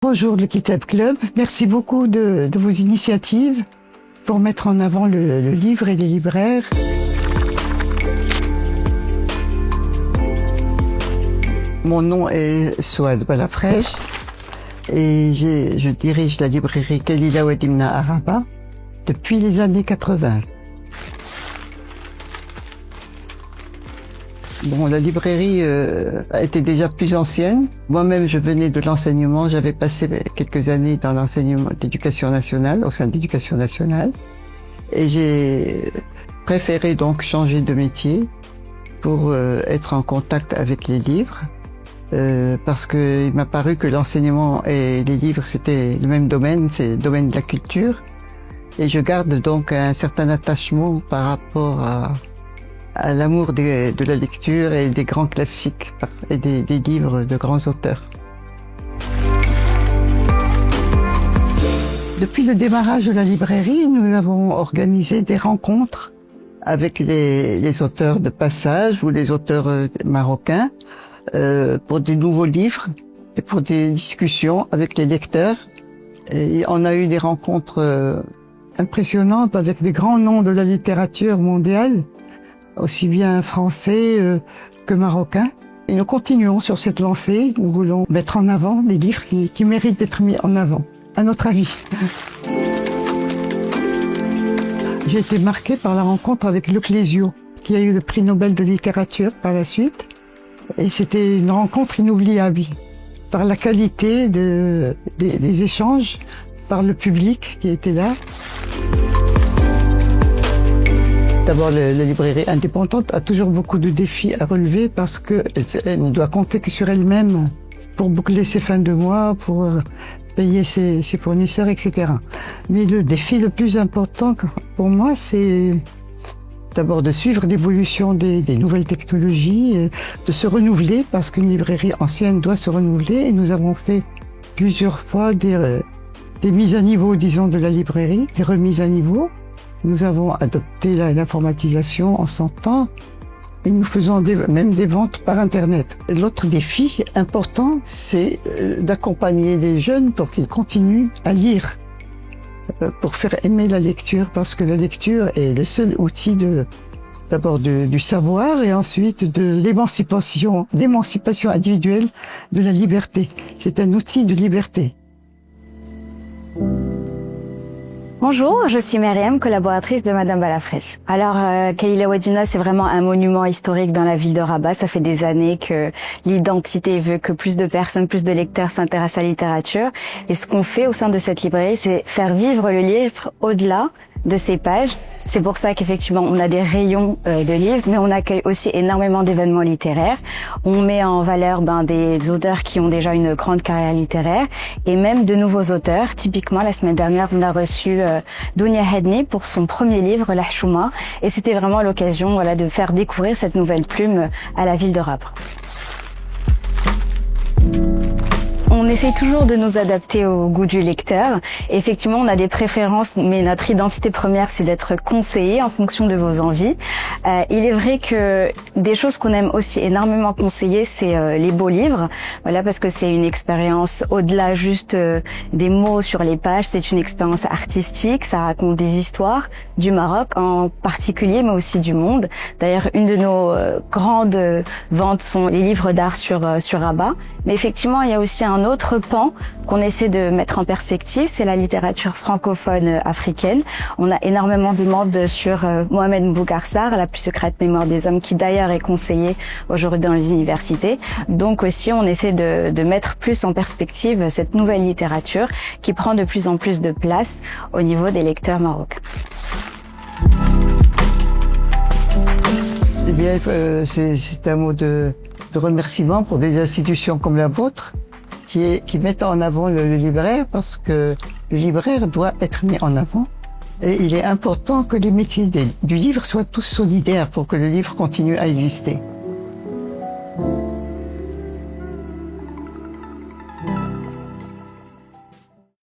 Bonjour le Kitab Club, merci beaucoup de vos initiatives pour mettre en avant le livre et les libraires. Mon nom est Souad Balafrech et je dirige la librairie Khalila Wadimna à Rabat depuis les années 80. Bon, la librairie était déjà plus ancienne. Moi-même, je venais de l'enseignement. J'avais passé quelques années dans l'enseignement d'éducation nationale, au sein de l'éducation nationale. Et j'ai préféré donc changer de métier pour être en contact avec les livres. Parce qu'il m'a paru que l'enseignement et les livres, c'était le même domaine, c'est le domaine de la culture. Et je garde donc un certain attachement par rapport à l'amour de la lecture et des grands classiques et des livres de grands auteurs. Depuis le démarrage de la librairie, nous avons organisé des rencontres avec les auteurs de passage ou les auteurs marocains pour des nouveaux livres et pour des discussions avec les lecteurs. Et on a eu des rencontres impressionnantes avec des grands noms de la littérature mondiale, aussi bien français que marocain. Et nous continuons sur cette lancée. Nous voulons mettre en avant les livres qui méritent d'être mis en avant, à notre avis. J'ai été marquée par la rencontre avec Luc Lézio, qui a eu le prix Nobel de littérature par la suite. Et c'était une rencontre inoubliable, par la qualité des échanges, par le public qui était là. D'abord, la librairie indépendante a toujours beaucoup de défis à relever parce qu'elle ne doit compter que sur elle-même pour boucler ses fins de mois, pour payer ses fournisseurs, etc. Mais le défi le plus important pour moi, c'est d'abord de suivre l'évolution des nouvelles technologies, de se renouveler parce qu'une librairie ancienne doit se renouveler et nous avons fait plusieurs fois des mises à niveau, disons, de la librairie, des remises à niveau. Nous avons adopté l'informatisation en son temps et nous faisons même des ventes par Internet. L'autre défi important, c'est d'accompagner les jeunes pour qu'ils continuent à lire, pour faire aimer la lecture, parce que la lecture est le seul outil d'abord du savoir et ensuite de l'émancipation individuelle, de la liberté. C'est un outil de liberté. Bonjour, je suis Myriam, collaboratrice de Madame Balafrech. Alors, Khalila Wadimna, c'est vraiment un monument historique dans la ville de Rabat. Ça fait des années que l'identité veut que plus de personnes, plus de lecteurs s'intéressent à la littérature. Et ce qu'on fait au sein de cette librairie, c'est faire vivre le livre au-delà de ses pages. C'est pour ça qu'effectivement, on a des rayons de livres, mais on accueille aussi énormément d'événements littéraires. On met en valeur des auteurs qui ont déjà une grande carrière littéraire et même de nouveaux auteurs. Typiquement, la semaine dernière, on a reçu Dounia Hedni pour son premier livre, La Chouma, et c'était vraiment l'occasion de faire découvrir cette nouvelle plume à la ville de Rabat. On essaye toujours de nous adapter au goût du lecteur. Et effectivement, on a des préférences, mais notre identité première, c'est d'être conseillé en fonction de vos envies. Il est vrai que des choses qu'on aime aussi énormément conseiller, c'est les beaux livres. Voilà, parce que c'est une expérience au-delà juste des mots sur les pages. C'est une expérience artistique. Ça raconte des histoires du Maroc en particulier, mais aussi du monde. D'ailleurs, une de nos grandes ventes sont les livres d'art sur Rabat. Mais effectivement, il y a aussi un autre pan qu'on essaie de mettre en perspective, c'est la littérature francophone africaine. On a énormément de demandes sur Mohamed Mbougar-Sarr, La plus secrète mémoire des hommes, qui d'ailleurs est conseillé aujourd'hui dans les universités. Donc aussi, on essaie de mettre plus en perspective cette nouvelle littérature qui prend de plus en plus de place au niveau des lecteurs marocains. Eh bien, c'est un mot de remerciement pour des institutions comme la vôtre qui mettent en avant le libraire, parce que le libraire doit être mis en avant. Et il est important que les métiers du livre soient tous solidaires pour que le livre continue à exister.